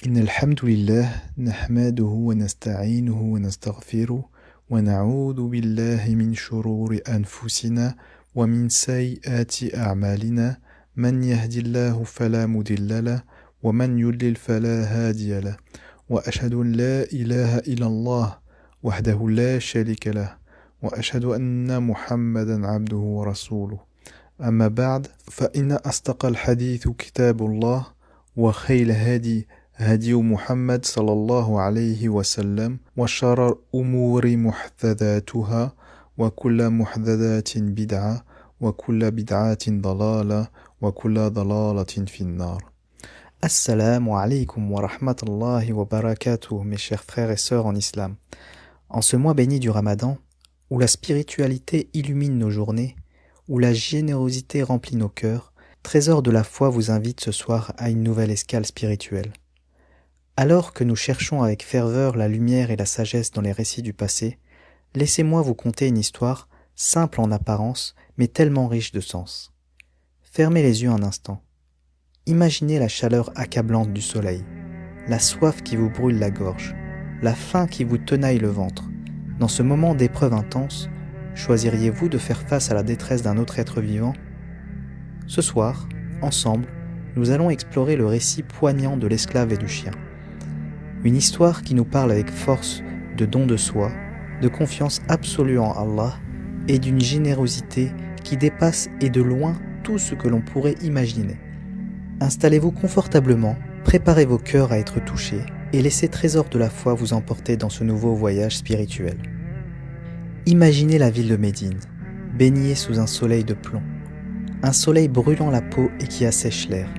إن الحمد لله نحمده ونستعينه ونستغفره ونعوذ بالله من شرور أنفسنا ومن سيئات أعمالنا من يهد الله فلا مضل له ومن يضلل فلا هادي له وأشهد أن لا إله إلا الله وحده لا شريك له وأشهد أن محمدا عبده ورسوله أما بعد فإن أصدق الحديث كتاب الله وخير الهدي هدي محمد صلى الله عليه وسلم وشر الأمور محدثاتها وكل محدثات بدعة وكل بدعة ضلالة وكل ضلالة في النار. Assalamu alaikum wa rahmatullahi wa barakatuh, mes chers frères et sœurs en islam. En ce mois béni du Ramadan, où la spiritualité illumine nos journées, où la générosité remplit nos cœurs, Trésor de la foi vous invite ce soir à une nouvelle escale spirituelle. Alors que nous cherchons avec ferveur la lumière et la sagesse dans les récits du passé, laissez-moi vous conter une histoire simple en apparence, mais tellement riche de sens. Fermez les yeux un instant. Imaginez la chaleur accablante du soleil, la soif qui vous brûle la gorge, la faim qui vous tenaille le ventre. Dans ce moment d'épreuve intense, choisiriez-vous de faire face à la détresse d'un autre être vivant ? Ce soir, ensemble, nous allons explorer le récit poignant de l'esclave et du chien. Une histoire qui nous parle avec force de don de soi, de confiance absolue en Allah et d'une générosité qui dépasse et de loin tout ce que l'on pourrait imaginer. Installez-vous confortablement, préparez vos cœurs à être touchés et laissez Trésor de la foi vous emporter dans ce nouveau voyage spirituel. Imaginez la ville de Médine, baignée sous un soleil de plomb, un soleil brûlant la peau et qui assèche l'air.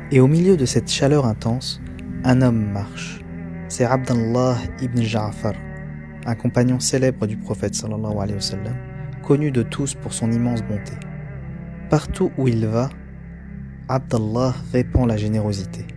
Et au milieu de cette chaleur intense, un homme marche. C'est Abdallah ibn Ja'far, un compagnon célèbre du prophète sallallahu alayhi wa sallam, connu de tous pour son immense bonté. Partout où il va, Abdallah répand la générosité.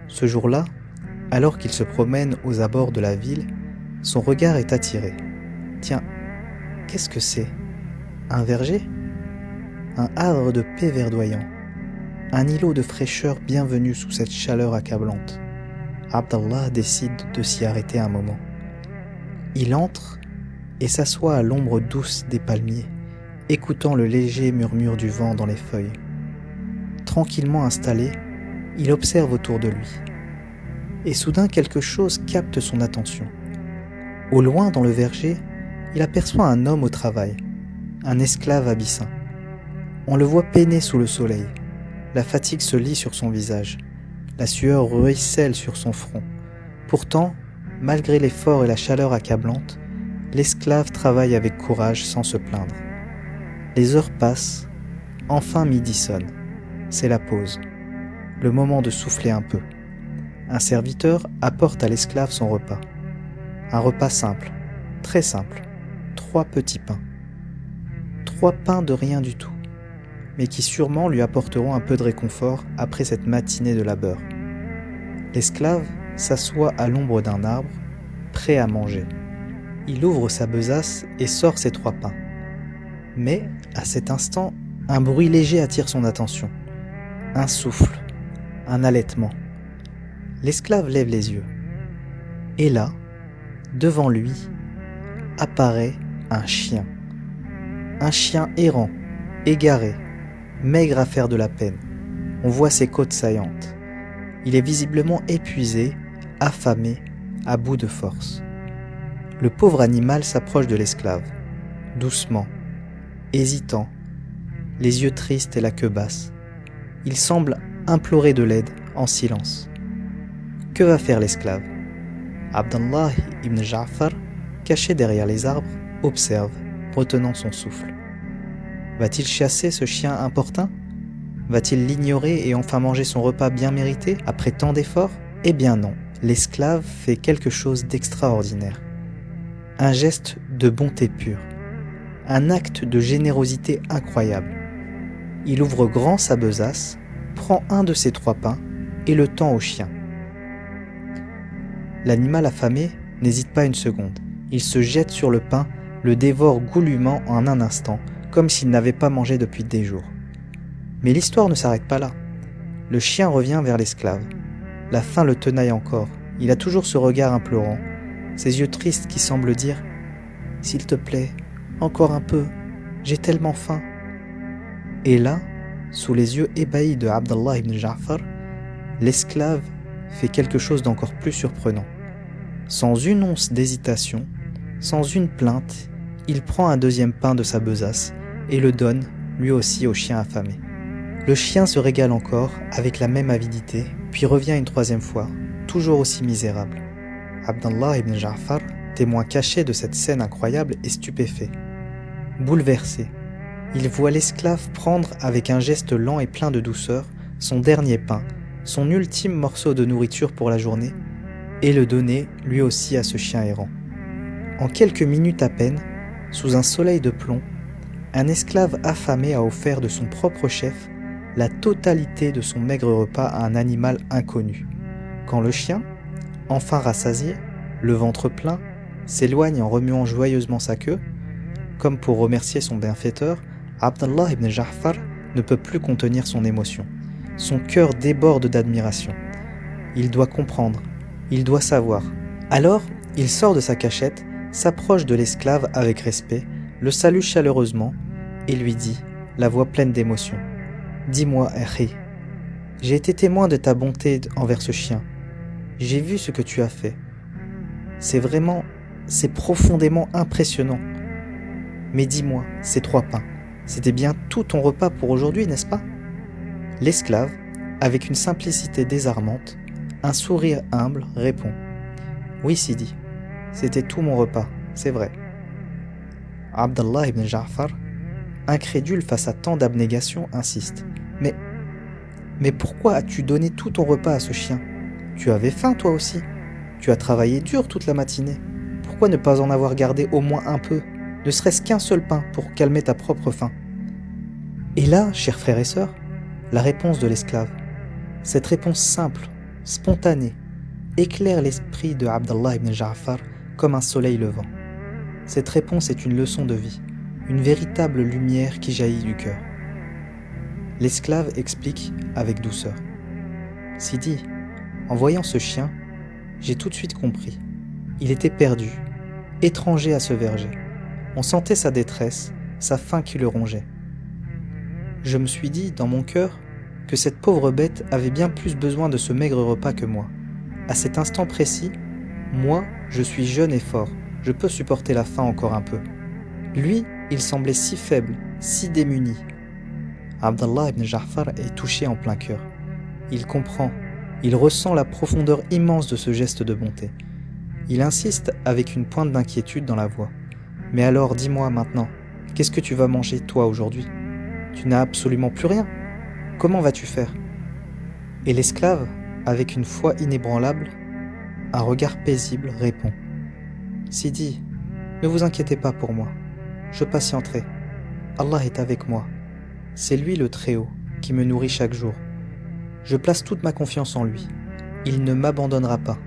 Ce jour-là, alors qu'il se promène aux abords de la ville, son regard est attiré. Tiens, qu'est-ce que c'est ? Un verger ? Un havre de paix verdoyant, un îlot de fraîcheur bienvenu sous cette chaleur accablante. Abdallah décide de s'y arrêter un moment. Il entre et s'assoit à l'ombre douce des palmiers, écoutant le léger murmure du vent dans les feuilles. Tranquillement installé, il observe autour de lui. Et soudain quelque chose capte son attention. Au loin dans le verger, il aperçoit un homme au travail, un esclave abyssin. On le voit peiner sous le soleil. La fatigue se lit sur son visage. La sueur ruisselle sur son front. Pourtant, malgré l'effort et la chaleur accablante, l'esclave travaille avec courage sans se plaindre. Les heures passent. Enfin midi sonne. C'est la pause. Le moment de souffler un peu. Un serviteur apporte à l'esclave son repas. Un repas simple, très simple. 3 petits pains. 3 pains de rien du tout, mais qui sûrement lui apporteront un peu de réconfort après cette matinée de labeur. L'esclave s'assoit à l'ombre d'un arbre, prêt à manger. Il ouvre sa besace et sort ses 3 pains. Mais, à cet instant, un bruit léger attire son attention. Un souffle, un halètement. L'esclave lève les yeux. Et là, devant lui, apparaît un chien. Un chien errant, égaré, maigre à faire de la peine. On voit ses côtes saillantes. Il est visiblement épuisé, affamé, à bout de force. Le pauvre animal s'approche de l'esclave, doucement, hésitant, les yeux tristes et la queue basse. Il semble implorer de l'aide en silence. Que va faire l'esclave ? Abdallah ibn Ja'far, caché derrière les arbres, observe, retenant son souffle. Va-t-il chasser ce chien importun ? Va-t-il l'ignorer et enfin manger son repas bien mérité après tant d'efforts ? Eh bien non, l'esclave fait quelque chose d'extraordinaire. Un geste de bonté pure. Un acte de générosité incroyable. Il ouvre grand sa besace, prend un de ses 3 pains et le tend au chien. L'animal affamé n'hésite pas une seconde. Il se jette sur le pain, le dévore goulûment en un instant, comme s'il n'avait pas mangé depuis des jours. Mais l'histoire ne s'arrête pas là. Le chien revient vers l'esclave. La faim le tenaille encore. Il a toujours ce regard implorant, ses yeux tristes qui semblent dire « S'il te plaît, encore un peu, j'ai tellement faim. » Et là, sous les yeux ébahis de Abdallah ibn Ja'far, l'esclave fait quelque chose d'encore plus surprenant. Sans une once d'hésitation, sans une plainte, il prend un deuxième pain de sa besace et le donne, lui aussi, au chien affamé. Le chien se régale encore, avec la même avidité, puis revient une troisième fois, toujours aussi misérable. Abdallah ibn Ja'far, témoin caché de cette scène incroyable, est stupéfait. Bouleversé, il voit l'esclave prendre avec un geste lent et plein de douceur son dernier pain, son ultime morceau de nourriture pour la journée, et le donner lui aussi à ce chien errant. En quelques minutes à peine, sous un soleil de plomb, un esclave affamé a offert de son propre chef la totalité de son maigre repas à un animal inconnu. Quand le chien, enfin rassasié, le ventre plein, s'éloigne en remuant joyeusement sa queue, comme pour remercier son bienfaiteur, Abdallah ibn Ja'far ne peut plus contenir son émotion. Son cœur déborde d'admiration. Il doit comprendre, il doit savoir. Alors, il sort de sa cachette, s'approche de l'esclave avec respect, le salue chaleureusement et lui dit, la voix pleine d'émotion, « Dis-moi, Akhi, j'ai été témoin de ta bonté envers ce chien. J'ai vu ce que tu as fait. C'est profondément impressionnant. Mais dis-moi, ces 3 pains, c'était bien tout ton repas pour aujourd'hui, n'est-ce pas ?» L'esclave, avec une simplicité désarmante, un sourire humble, répond « Oui, Sidi, c'était tout mon repas, c'est vrai. » Abdallah ibn Ja'far, incrédule face à tant d'abnégation, insiste. Mais pourquoi as-tu donné tout ton repas à ce chien? Tu avais faim toi aussi. Tu as travaillé dur toute la matinée. Pourquoi ne pas en avoir gardé au moins un peu, ne serait-ce qu'un seul pain pour calmer ta propre faim? Et là, chers frères et sœurs, la réponse de l'esclave, cette réponse simple, spontanée, éclaire l'esprit de Abdallah ibn Ja'far comme un soleil levant. Cette réponse est une leçon de vie, une véritable lumière qui jaillit du cœur. L'esclave explique avec douceur. « Sidi, en voyant ce chien, j'ai tout de suite compris. Il était perdu, étranger à ce verger. On sentait sa détresse, sa faim qui le rongeait. Je me suis dit, dans mon cœur, que cette pauvre bête avait bien plus besoin de ce maigre repas que moi. À cet instant précis, moi, je suis jeune et fort, je peux supporter la faim encore un peu. Lui, il semblait si faible, si démuni. » Abdallah ibn Ja'far est touché en plein cœur. Il comprend, il ressent la profondeur immense de ce geste de bonté. Il insiste avec une pointe d'inquiétude dans la voix. « Mais alors, dis-moi maintenant, qu'est-ce que tu vas manger toi aujourd'hui? Tu n'as absolument plus rien. Comment vas-tu faire ?» Et l'esclave, avec une foi inébranlable, un regard paisible, répond. « Sidi, ne vous inquiétez pas pour moi. Je patienterai. Allah est avec moi. C'est lui le Très-Haut qui me nourrit chaque jour. Je place toute ma confiance en lui. Il ne m'abandonnera pas. »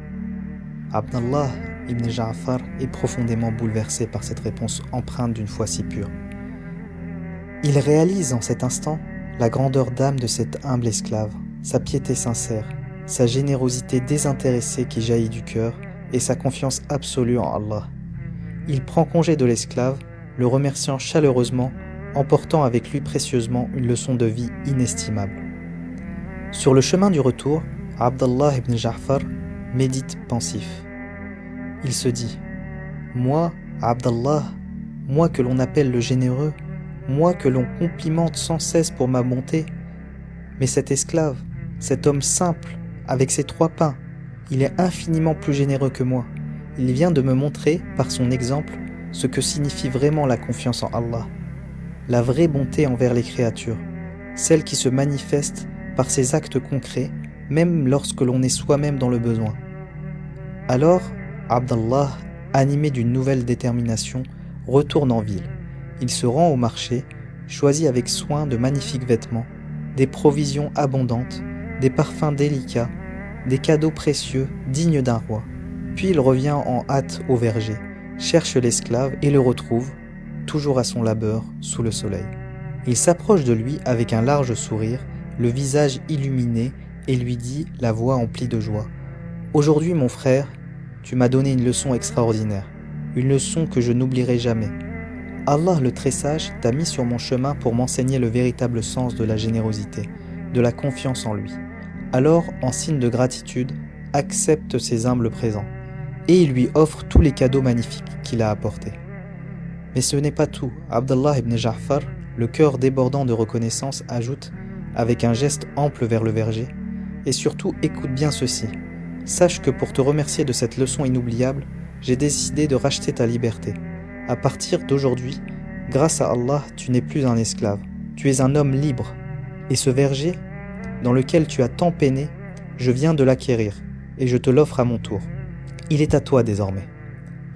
Abdallah ibn Ja'far est profondément bouleversé par cette réponse empreinte d'une foi si pure. Il réalise en cet instant la grandeur d'âme de cet humble esclave, sa piété sincère, sa générosité désintéressée qui jaillit du cœur et sa confiance absolue en Allah. Il prend congé de l'esclave, le remerciant chaleureusement, emportant avec lui précieusement une leçon de vie inestimable. Sur le chemin du retour, Abdallah ibn Ja'far médite pensif. Il se dit « Moi, Abdallah, moi que l'on appelle le généreux, moi que l'on complimente sans cesse pour ma bonté, mais cet esclave, cet homme simple, avec ses 3 pains, il est infiniment plus généreux que moi. Il vient de me montrer, par son exemple, ce que signifie vraiment la confiance en Allah, la vraie bonté envers les créatures, celle qui se manifeste par ses actes concrets, même lorsque l'on est soi-même dans le besoin. » Alors, Abdallah, animé d'une nouvelle détermination, retourne en ville. Il se rend au marché, choisit avec soin de magnifiques vêtements, des provisions abondantes, des parfums délicats, des cadeaux précieux dignes d'un roi. Puis il revient en hâte au verger, cherche l'esclave et le retrouve, toujours à son labeur, sous le soleil. Il s'approche de lui avec un large sourire, le visage illuminé et lui dit, la voix emplie de joie: « Aujourd'hui, mon frère, tu m'as donné une leçon extraordinaire, une leçon que je n'oublierai jamais. Allah le très sage t'a mis sur mon chemin pour m'enseigner le véritable sens de la générosité, de la confiance en lui. Alors, en signe de gratitude, accepte ses humbles présents. » Et il lui offre tous les cadeaux magnifiques qu'il a apportés. Mais ce n'est pas tout. Abdallah ibn Ja'far, le cœur débordant de reconnaissance, ajoute, avec un geste ample vers le verger: « Et surtout, écoute bien ceci. Sache que pour te remercier de cette leçon inoubliable, j'ai décidé de racheter ta liberté. À partir d'aujourd'hui, grâce à Allah, tu n'es plus un esclave. Tu es un homme libre. Et ce verger, dans lequel tu as tant peiné, je viens de l'acquérir, et je te l'offre à mon tour. Il est à toi désormais.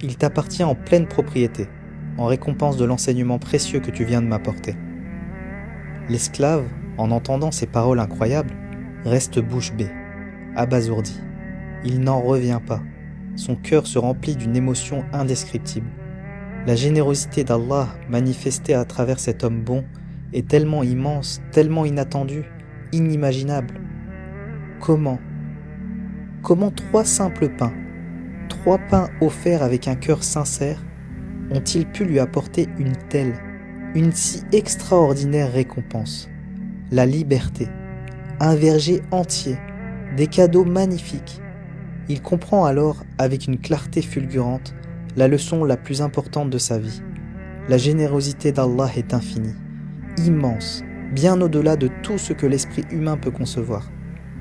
Il t'appartient en pleine propriété, en récompense de l'enseignement précieux que tu viens de m'apporter. » L'esclave, en entendant ces paroles incroyables, reste bouche bée, abasourdi. Il n'en revient pas. Son cœur se remplit d'une émotion indescriptible. La générosité d'Allah manifestée à travers cet homme bon est tellement immense, tellement inattendue, inimaginable. Comment 3 simples pains, 3 pains offerts avec un cœur sincère, ont-ils pu lui apporter une si extraordinaire récompense? La liberté, un verger entier, des cadeaux magnifiques. Il comprend alors, avec une clarté fulgurante, la leçon la plus importante de sa vie. La générosité d'Allah est infinie, immense, bien au-delà de tout ce que l'esprit humain peut concevoir.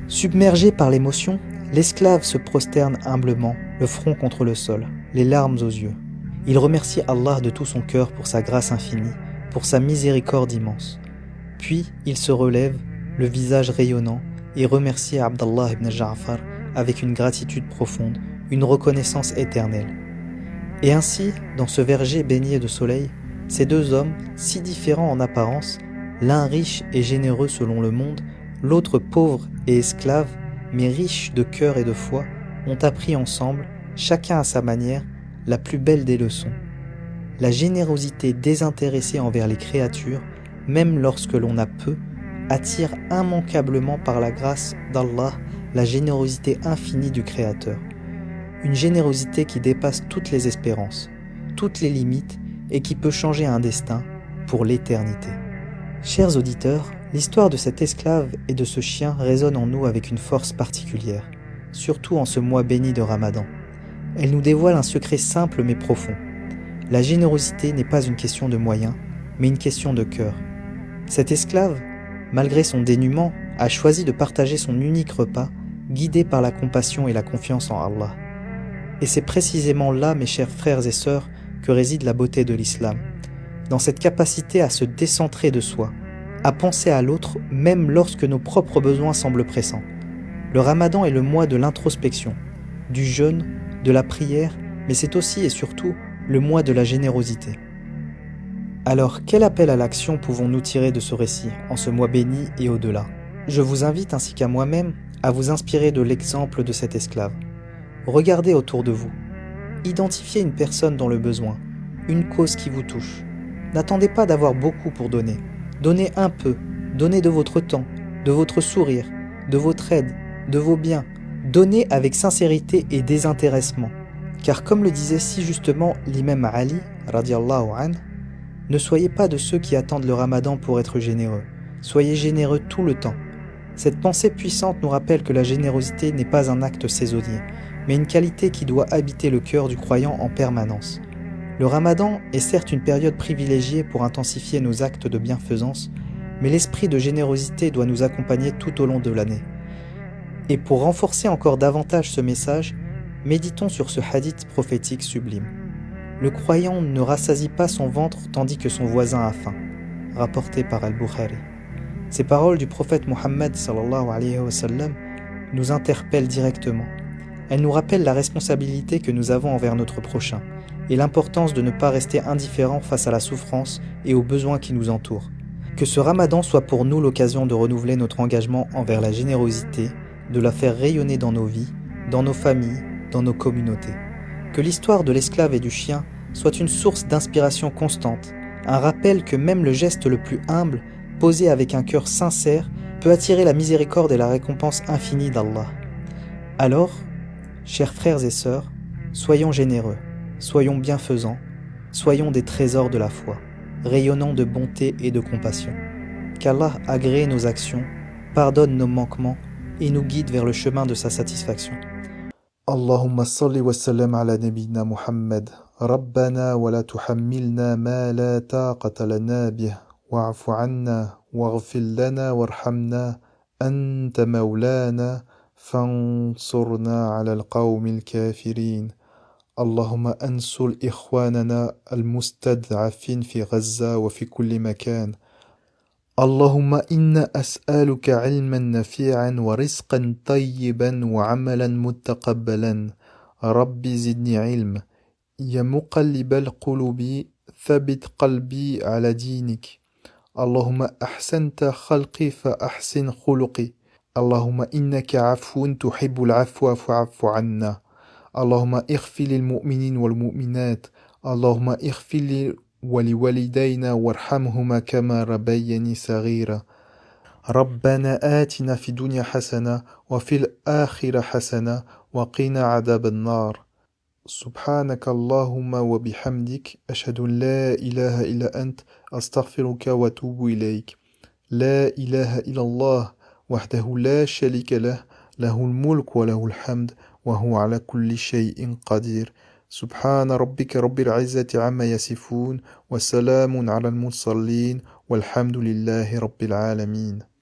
Submergé par l'émotion, l'esclave se prosterne humblement, le front contre le sol, les larmes aux yeux. Il remercie Allah de tout son cœur pour sa grâce infinie, pour sa miséricorde immense. Puis il se relève, le visage rayonnant, et remercie Abdallah ibn Ja'far avec une gratitude profonde, une reconnaissance éternelle. Et ainsi, dans ce verger baigné de soleil, ces 2 hommes, si différents en apparence, l'un riche et généreux selon le monde, l'autre pauvre et esclave, mais riche de cœur et de foi, ont appris ensemble, chacun à sa manière, la plus belle des leçons. La générosité désintéressée envers les créatures, même lorsque l'on a peu, attire immanquablement par la grâce d'Allah la générosité infinie du Créateur. Une générosité qui dépasse toutes les espérances, toutes les limites et qui peut changer un destin pour l'éternité. Chers auditeurs, l'histoire de cet esclave et de ce chien résonne en nous avec une force particulière, surtout en ce mois béni de Ramadan. Elle nous dévoile un secret simple mais profond. La générosité n'est pas une question de moyens, mais une question de cœur. Cet esclave, malgré son dénuement, a choisi de partager son unique repas, guidé par la compassion et la confiance en Allah. Et c'est précisément là, mes chers frères et sœurs, que réside la beauté de l'islam, dans cette capacité à se décentrer de soi, à penser à l'autre même lorsque nos propres besoins semblent pressants. Le Ramadan est le mois de l'introspection, du jeûne, de la prière, mais c'est aussi et surtout le mois de la générosité. Alors, quel appel à l'action pouvons-nous tirer de ce récit, en ce mois béni et au-delà? Je vous invite, ainsi qu'à moi-même, à vous inspirer de l'exemple de cet esclave. Regardez autour de vous. Identifiez une personne dans le besoin, une cause qui vous touche. N'attendez pas d'avoir beaucoup pour donner. Donnez un peu, donnez de votre temps, de votre sourire, de votre aide, de vos biens. Donnez avec sincérité et désintéressement. Car comme le disait si justement l'imam Ali, radiallahu anhu, ne soyez pas de ceux qui attendent le Ramadan pour être généreux. Soyez généreux tout le temps. Cette pensée puissante nous rappelle que la générosité n'est pas un acte saisonnier, mais une qualité qui doit habiter le cœur du croyant en permanence. Le Ramadan est certes une période privilégiée pour intensifier nos actes de bienfaisance, mais l'esprit de générosité doit nous accompagner tout au long de l'année. Et pour renforcer encore davantage ce message, méditons sur ce hadith prophétique sublime. Le croyant ne rassasie pas son ventre tandis que son voisin a faim, rapporté par Al-Bukhari. Ces paroles du prophète Mohammed sallallahu alayhi wa sallam nous interpellent directement. Elles nous rappellent la responsabilité que nous avons envers notre prochain et l'importance de ne pas rester indifférent face à la souffrance et aux besoins qui nous entourent. Que ce Ramadan soit pour nous l'occasion de renouveler notre engagement envers la générosité, de la faire rayonner dans nos vies, dans nos familles, dans nos communautés. Que l'histoire de l'esclave et du chien soit une source d'inspiration constante, un rappel que même le geste le plus humble, posé avec un cœur sincère, peut attirer la miséricorde et la récompense infinie d'Allah. Alors, chers frères et sœurs, soyons généreux, soyons bienfaisants, soyons des trésors de la foi, rayonnant de bonté et de compassion. Qu'Allah agrée nos actions, pardonne nos manquements et nous guide vers le chemin de sa satisfaction. اللهم صل وسلم على نبينا محمد ربنا ولا تحملنا ما لا طاقة لنا به واعف عنا واغفر لنا وارحمنا أنت مولانا فانصرنا على القوم الكافرين اللهم انصر إخواننا المستضعفين في غزة وفي كل مكان اللهم إنا أسألك علما نافعا ورزقا طيبا وعملا متقبلا رب زدني علم يا مقلب القلوب ثبت قلبي على دينك اللهم أحسنت خلقي فأحسن خلقي اللهم إنك عفو تحب العفو فاعف عنا اللهم اغفر للمؤمنين والمؤمنات اللهم اغفر لي ولوالدينا وارحمهما كما ربياني صغيرا ربنا آتنا في الدنيا حسنة وفي الآخرة حسنة وقنا عذاب النار سبحانك اللهم وبحمدك أشهد أن لا إله إلا أنت أستغفرك وأتوب إليك لا إله إلا الله وحده لا شريك له له الملك وله الحمد وهو على كل شيء قدير سبحان ربك رب العزة عما يصفون وسلام على المرسلين والحمد لله رب العالمين